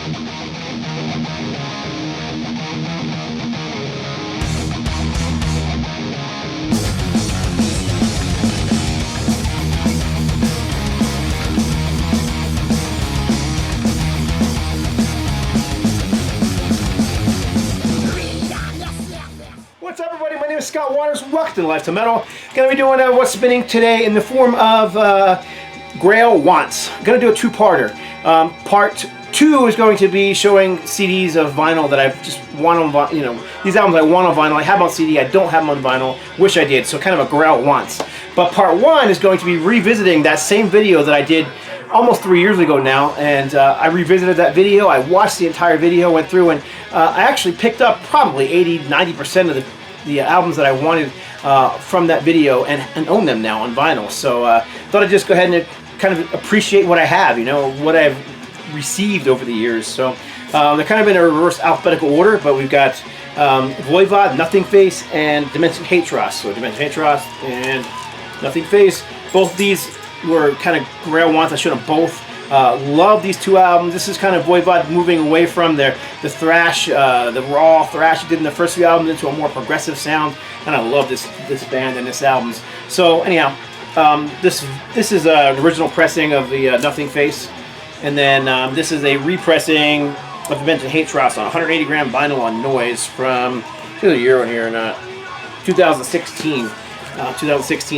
What's up, everybody? My name is Scott Waters. Welcome to Lifetime Metal. Going to be doing what's spinning today in the form of Grail Wants. I'm going to do a two-parter. Part 2 is going to be showing CDs of vinyl that I've just want on, these albums I want on vinyl. I have them on CD. I don't have them on vinyl. Wish I did. So kind of a Grail Wants. But part 1 is going to be revisiting that same video that I did almost 3 years ago now, and I revisited that video. I watched the entire video, went through, and I actually picked up probably 80–90% of the albums that I wanted from that video and own them now on vinyl. So thought I'd just go ahead and kind of appreciate what I have, what I've received over the years. So they're kind of in a reverse alphabetical order, but we've got Voivod, Nothing Face, and Dimension Hatros. So Dimension Hatros and Nothing Face. Both these were kind of Grail Wants. I should have both. Love these two albums. This is kind of Voivod moving away from the thrash, the raw thrash he did in the first few albums into a more progressive sound, and I love this band and this albums. So anyhow, this is an original pressing of the Nothing Face, and then this is a repressing of Dimension Hatros on 180 gram vinyl on noise from the year on here, 2016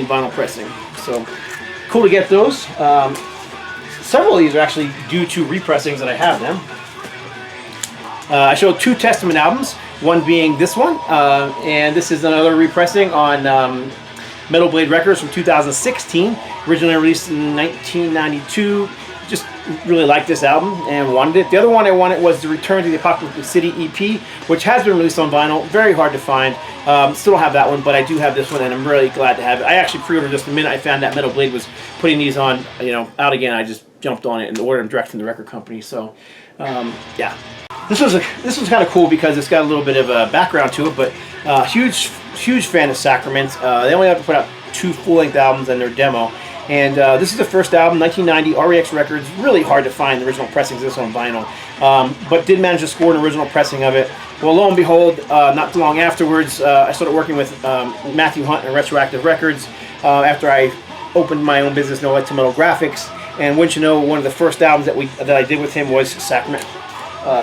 vinyl pressing. So cool to get those. Several of these are actually due to repressings that I have them. I showed 2 Testament albums, one being this one, and this is another repressing on Metal Blade Records from 2016, originally released in 1992. Just really liked this album and wanted it. The other one I wanted was the Return to the Apocalyptic City EP, which has been released on vinyl. Very hard to find. Still don't have that one, but I do have this one, and I'm really glad to have it. I actually pre-ordered just the minute I found that Metal Blade was putting these on, out again. I just jumped on it and ordered them direct from the record company. So, yeah, this was kind of cool because it's got a little bit of a background to it. But huge fan of Sacrament. They only have to put out 2 full-length albums and their demo. And this is the first album, 1990, REX Records. Really hard to find the original pressings of this on vinyl, but did manage to score an original pressing of it. Well, lo and behold, not too long afterwards, I started working with Matthew Hunt and Retroactive Records after I opened my own business, No Light to Metal Graphics. And wouldn't you know, one of the first albums that I did with him was Sacrament,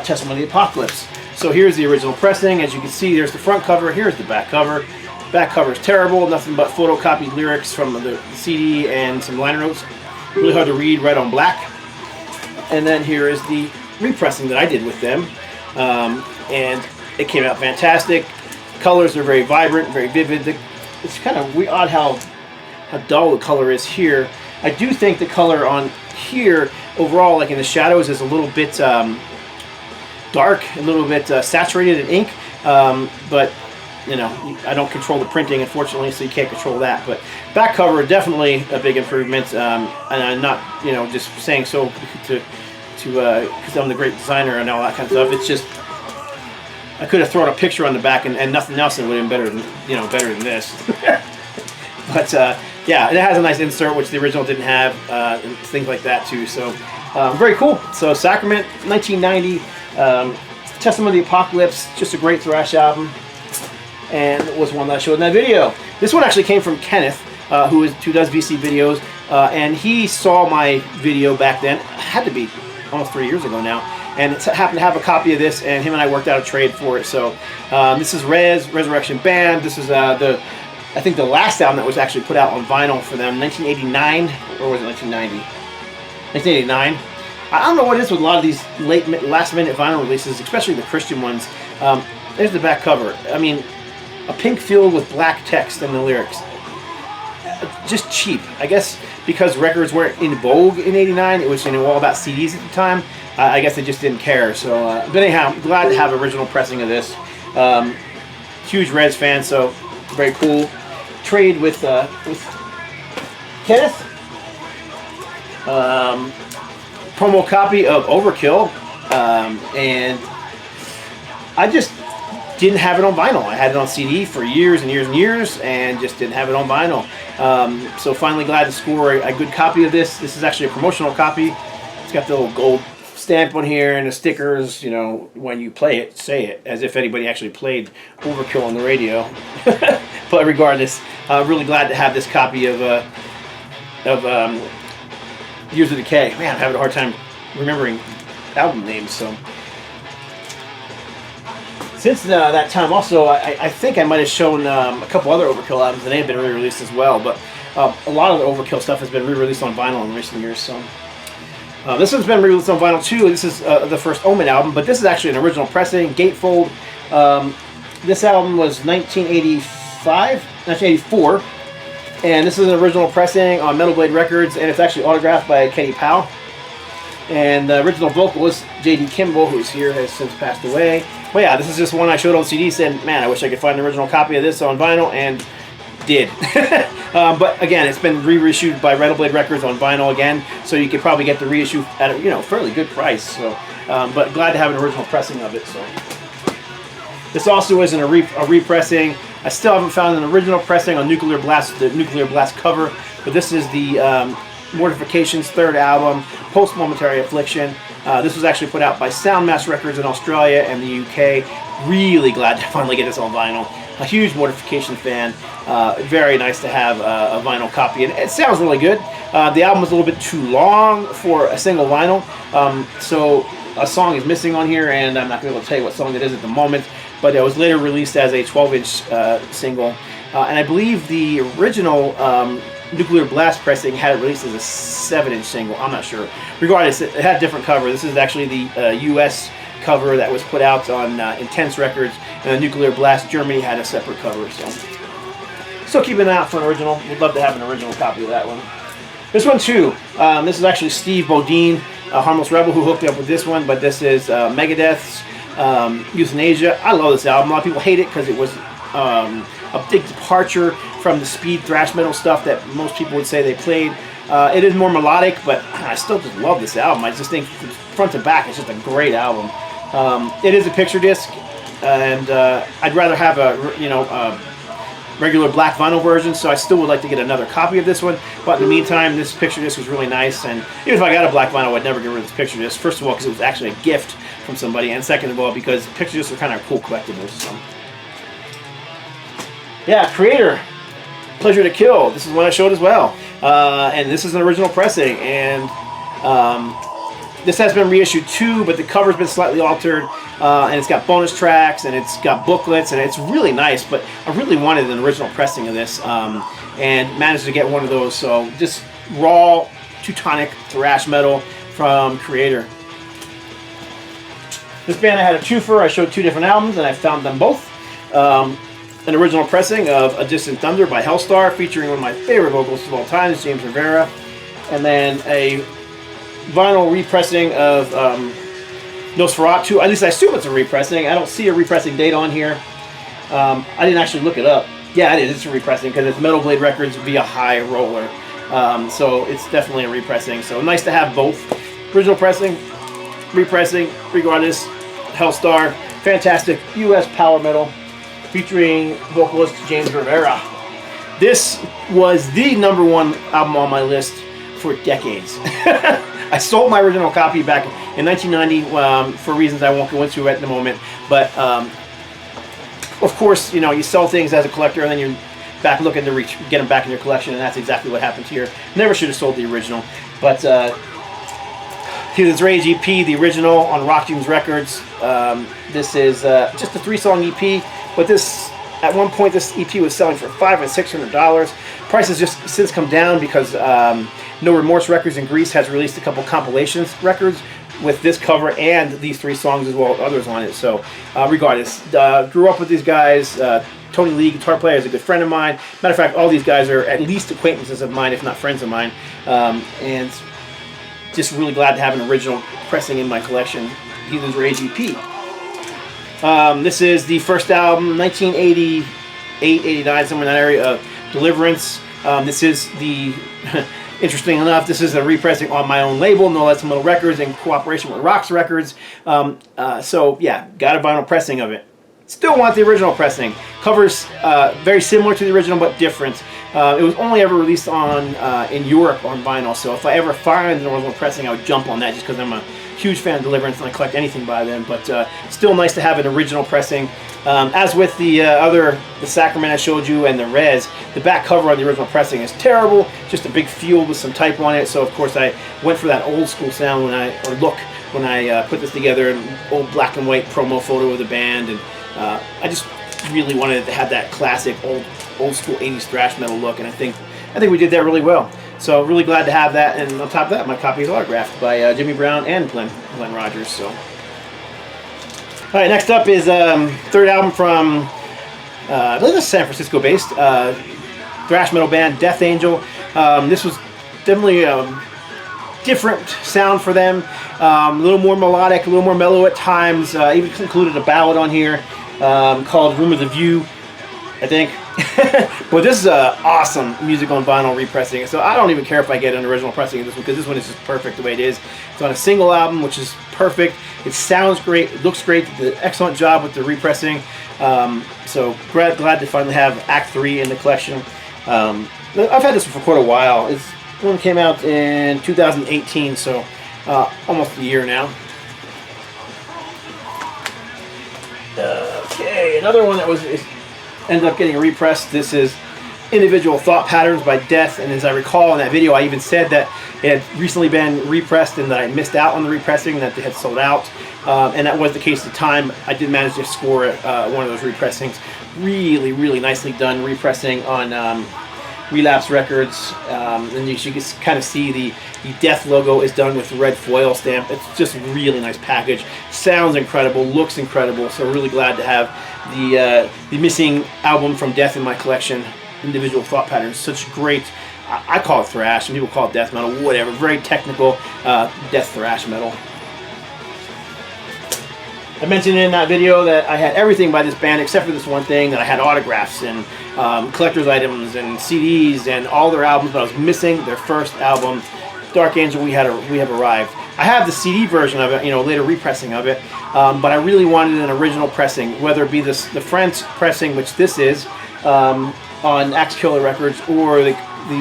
Testimony of the Apocalypse. So here's the original pressing. As you can see, there's the front cover. Here's the back cover. Back cover is terrible, nothing but photocopied lyrics from the CD and some liner notes. Really hard to read, red on black. And then here is the repressing that I did with them. And it came out fantastic. Colors are very vibrant, very vivid. It's kind of odd how dull the color is here. I do think the color on here, overall, like in the shadows, is a little bit dark, a little bit saturated in ink. But I don't control the printing, unfortunately, so you can't control that. But back cover, definitely a big improvement. And I'm not, just saying so because I'm the great designer and all that kind of stuff. It's just I could have thrown a picture on the back and nothing else would have been better than better than this. But yeah, it has a nice insert which the original didn't have, and things like that too. So very cool. So Sacrament, 1990, Testimony of the Apocalypse, just a great thrash album. And it was one that I showed in that video. This one actually came from Kenneth, who does VC videos, and he saw my video back then. It had to be almost 3 years ago now, and it happened to have a copy of this, and him and I worked out a trade for it. So this is Resurrection Band. This is I think the last album that was actually put out on vinyl for them, 1989, or was it 1990? 1989. I don't know what it is with a lot of these last-minute vinyl releases, especially the Christian ones. There's the back cover. I mean, a pink field with black text in the lyrics. Just cheap. I guess because records weren't in vogue in '89, it was all about CDs at the time. I guess they just didn't care. So, but anyhow, I'm glad to have original pressing of this. Huge Reds fan, so very cool. Trade with Kenneth. Promo copy of Overkill, and I just didn't have it on vinyl. I had it on CD for years and years and years, and just didn't have it on vinyl. So finally glad to score a good copy of this. This is actually a promotional copy. It's got the little gold stamp on here and the stickers, you know, when you play it, say it, as if anybody actually played Overkill on the radio. But regardless, really glad to have this copy of Years of Decay. Man, I'm having a hard time remembering album names, so. Since that time, also, I think I might have shown a couple other Overkill albums, and they have been re-released as well, but a lot of the Overkill stuff has been re-released on vinyl in recent years, so. This one's been re-released on vinyl too. This is the first Omen album, but this is actually an original pressing, gatefold. This album was 1984, and this is an original pressing on Metal Blade Records, and it's actually autographed by Kenny Powell. And the original vocalist, J.D. Kimball, who's here, has since passed away. Well, yeah, this is just one I showed on CD, said, man, I wish I could find an original copy of this on vinyl, and did. But again, it's been reissued by Metal Blade Records on vinyl again, so you could probably get the reissue at a, you know, fairly good price. So, but glad to have an original pressing of it. So, this also isn't a repressing. I still haven't found an original pressing on Nuclear Blast, the Nuclear Blast cover, but this is the Mortification's third album, Post Momentary Affliction. This was actually put out by Soundmass Records in Australia and the UK. Really glad to finally get this on vinyl. A huge Mortification fan. Very nice to have a vinyl copy, and it sounds really good. The album is a little bit too long for a single vinyl, so a song is missing on here, and I'm not going to be able to tell you what song it is at the moment, but it was later released as a 12-inch single, and I believe the original Nuclear Blast pressing had it released as a 7-inch single. I'm not sure. Regardless, it had a different cover. This is actually the US cover that was put out on Intense Records, and the Nuclear Blast Germany had a separate cover. So still keep an eye out for an original. We'd love to have an original copy of that one. This one too. This is actually Steve Bodine, Harmless Rebel, who hooked me up with this one, but this is Megadeth's Euthanasia. I love this album. A lot of people hate it because it was a big departure from the speed thrash metal stuff that most people would say they played. It is more melodic, but I still just love this album. I just think from front to back, it's just a great album. It is a picture disc, and I'd rather have a regular black vinyl version, so I still would like to get another copy of this one. But in the meantime, this picture disc was really nice, and even if I got a black vinyl, I'd never get rid of this picture disc. First of all, because it was actually a gift from somebody, and second of all, because picture discs are kind of cool collectibles. So. Yeah, Kreator, Pleasure to Kill. This is one I showed as well, and this is an original pressing, and this has been reissued too, but the cover's been slightly altered, and it's got bonus tracks, and it's got booklets, and it's really nice, but I really wanted an original pressing of this, and managed to get one of those. So just raw Teutonic thrash metal from Kreator. This band I had a twofer. I showed two different albums, and I found them both. An original pressing of A Distant Thunder by Helstar, featuring one of my favorite vocalists of all time, James Rivera, and then a vinyl repressing of Nosferatu. At least I assume it's a repressing. I don't see a repressing date on here. I didn't actually look it up. Yeah, it is. It's a repressing because it's Metal Blade Records via High Roller. So it's definitely a repressing. So nice to have both. Original pressing, repressing, regardless. Helstar, fantastic US power metal featuring vocalist James Rivera. This was the #1 album on my list for decades. I sold my original copy back in 1990 for reasons I won't go into at the moment. But of course, you know, you sell things as a collector and then you're back looking to get them back in your collection, and that's exactly what happened here. Never should have sold the original. But Heathen's Rage EP, the original on Rock Dreams Records. This is just a 3-song EP, but this, at one point, this EP was selling for $500 and $600. Prices just since come down because No Remorse Records in Greece has released a couple compilations records with this cover and these 3 songs as well as others on it. So regardless, grew up with these guys. Tony Lee, guitar player, is a good friend of mine. Matter of fact, all these guys are at least acquaintances of mine, if not friends of mine. And just really glad to have an original pressing in my collection, Heathen's Rage EP. This is the first album, 1988, 89, somewhere in that area, of Deliverance. This is the, interesting enough, this is a repressing on my own label, No Less Metal Records, in cooperation with Rox Records. So yeah, got a vinyl pressing of it. Still want the original pressing. Covers very similar to the original, but different. It was only ever released on in Europe on vinyl, so if I ever find the original pressing, I would jump on that just because I'm a huge fan of Deliverance, and I collect anything by them, but still nice to have an original pressing. As with the Sacrament I showed you and the Res, the back cover on the original pressing is terrible, just a big field with some type on it, so of course I went for that old school sound when I put this together, an old black and white promo photo of the band, and I just really wanted to have that classic old school 80s thrash metal look, and I think we did that really well. So really glad to have that, and on top of that, my copy is autographed by Jimmy Brown and Glenn Rogers. So. All right, next up is third album from, I believe it's San Francisco-based thrash metal band, Death Angel. This was definitely a different sound for them, a little more melodic, a little more mellow at times. Even included a ballad on here called Room of the View, I think. But this is awesome music on vinyl repressing, so I don't even care if I get an original pressing of this one, because this one is just perfect the way it is. It's on a single album, which is perfect. It sounds great, it looks great, did an excellent job with the repressing. So glad to finally have Act 3 in the collection. I've had this one for quite a while. This one came out in 2018, so almost a year now. Okay, another one that ended up getting repressed. This is Individual Thought Patterns by Death, and as I recall in that video, I even said that it had recently been repressed and that I missed out on the repressing, that they had sold out, and that was the case at the time. I did manage to score one of those repressings. Really, really nicely done repressing on Relapse Records, and you should kind of see the Death logo is done with red foil stamp. It's just a really nice package. Sounds incredible, looks incredible, so really glad to have the missing album from Death in my collection, Individual Thought Patterns. Such great, I call it thrash, some people call it death metal, whatever, very technical death thrash metal. I mentioned in that video that I had everything by this band except for this one thing, that I had autographs and collector's items and CDs and all their albums, but I was missing their first album, Dark Angel, We Have Arrived. I have the CD version of it, later repressing of it, but I really wanted an original pressing, whether it be the French pressing, which this is, on Axe Killer Records, or the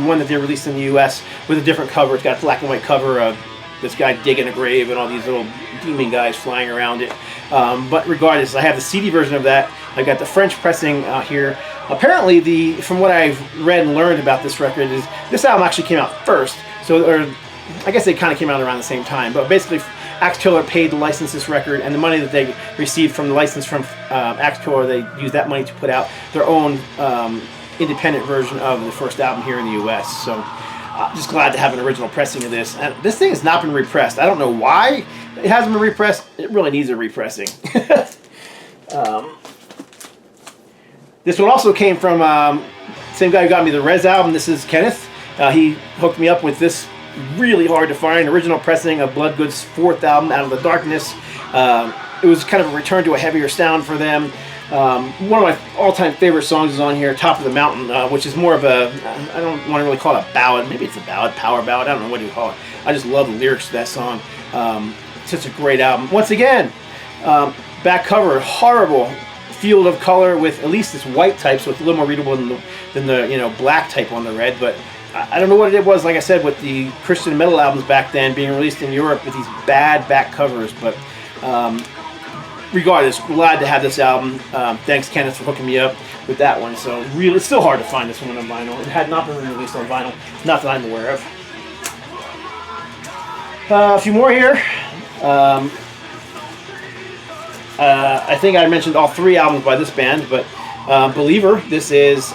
one that they released in the US with a different cover. It's got a black and white cover of this guy digging a grave and all these little demon guys flying around it. But regardless, I have the CD version of that. I got the French pressing here. Apparently, from what I've read and learned about this record, is this album actually came out first. So, I guess they kind of came out around the same time. But basically, Axe Killer paid to license this record, and the money that they received from the license from Axe Killer, they used that money to put out their own independent version of the first album here in the US. So just glad to have an original pressing of this. And this thing has not been repressed. I don't know why it hasn't been repressed. It really needs a repressing. This one also came from same guy who got me the Res album. This is Kenneth. He hooked me up with this really hard to find original pressing of Bloodgood's fourth album, Out of the Darkness. It was kind of a return to a heavier sound for them. One of my all-time favorite songs is on here, Top of the Mountain, which is more of a, I don't want to really call it a ballad. Maybe it's a ballad, power ballad. I don't know what you call it. I just love the lyrics to that song. Such a great album. Once again, back cover, horrible field of color with at least this white type, so it's a little more readable than the black type on the red. But I don't know what it was, like I said, with the Christian metal albums back then being released in Europe with these bad back covers. But regardless, glad to have this album. Thanks, Kenneth, for hooking me up with that one. So really, it's still hard to find this one on vinyl. It had not been released on vinyl, not that I'm aware of. A few more here. I think I mentioned all three albums by this band, but Believer, this is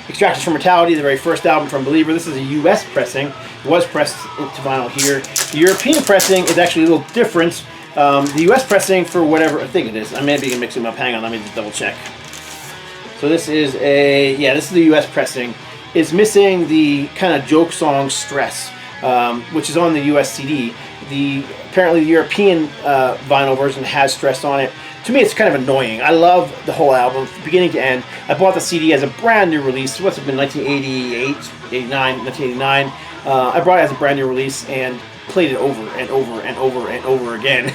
Extractions from Mortality, the very first album from Believer. This is a US pressing. It was pressed into vinyl here. The European pressing is actually a little different. The US pressing, for whatever, I think it is. I may be mixing them up. Hang on, let me just double check. So this is this is the US pressing. It's missing the kind of joke song Stress, which is on the US CD. Apparently the European vinyl version has Stress on it. To me, it's kind of annoying. I love the whole album, beginning to end. I bought the CD as a brand new release. What's it been, 1988, 89, 1989. I bought it as a brand new release and played it over and over and over and over again.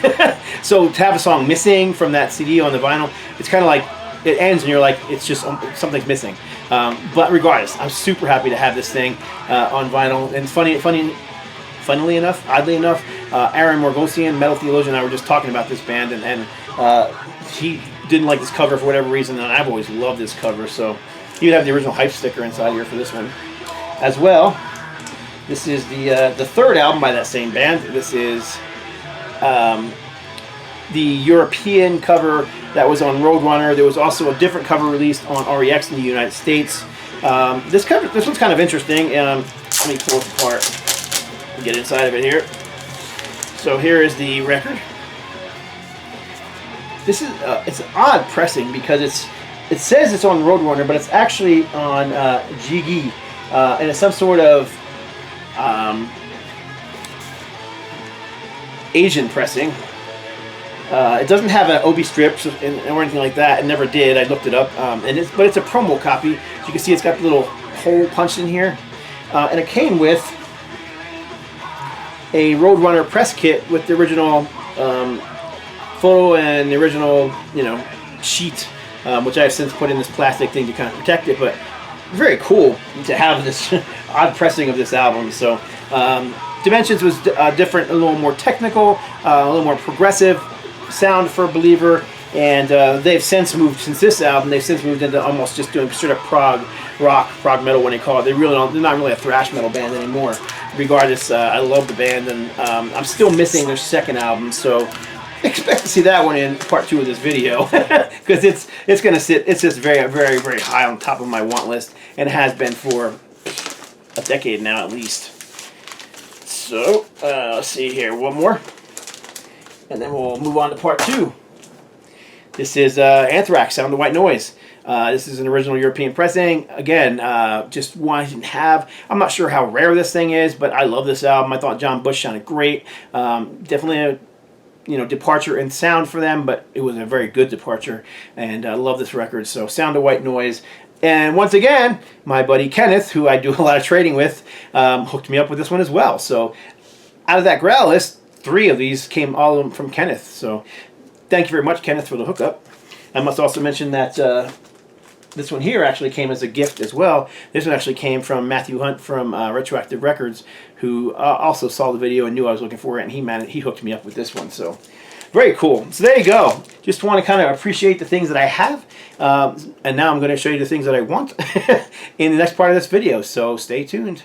So to have a song missing from that CD on the vinyl, it's kind of like it ends and you're like, it's just something's missing. But regardless, I'm super happy to have this thing on vinyl. And funnily enough, oddly enough, Aaron Morgosian, Metal Theologian, and I were just talking about this band, and he didn't like this cover for whatever reason, and I've always loved this cover, so he would have the original Hype sticker inside here for this one. As well, this is the third album by that same band. This is the European cover that was on Roadrunner. There was also a different cover released on REX in the United States. This one's kind of interesting. Let me pull it apart and get inside of it here. So here is the record. This is it's odd pressing because it says it's on Roadrunner, but it's actually on Jigi, and it's some sort of Asian pressing. It doesn't have an OB strip or anything like that. It never did. I looked it up, but it's a promo copy. As you can see, it's got the little hole punched in here, and it came with a Roadrunner press kit with the original photo and the original, sheet, which I have since put in this plastic thing to kind of protect it. But very cool to have this odd pressing of this album. So Dimensions was different, a little more technical, a little more progressive sound for Believer, and they've since moved, since this album, they've since moved into almost just doing straight up prog rock, prog metal when they call it. They're not really a thrash metal band anymore. Regardless, I love the band, and I'm still missing their second album, so expect to see that one in part 2 of this video, because it's gonna sit. It's just very, very, very high on top of my want list, and it has been for a decade now at least. So let's see here, one more. And then we'll move on to part 2. This is Anthrax, Sound of White Noise. This is an original European pressing. Again, just one I didn't have. I'm not sure how rare this thing is, but I love this album. I thought John Bush sounded great. Definitely a departure in sound for them, but it was a very good departure. And I love this record. So Sound of White Noise. And once again, my buddy Kenneth, who I do a lot of trading with, hooked me up with this one as well. So out of that Grail list, 3 of these came all of them from Kenneth. So thank you very much, Kenneth, for the hookup. I must also mention that this one here actually came as a gift as well. This one actually came from Matthew Hunt from Retroactive Records, who also saw the video and knew I was looking for it, and he hooked me up with this one. So very cool. So there you go. Just want to kind of appreciate the things that I have, and now I'm going to show you the things that I want in the next part of this video. So stay tuned.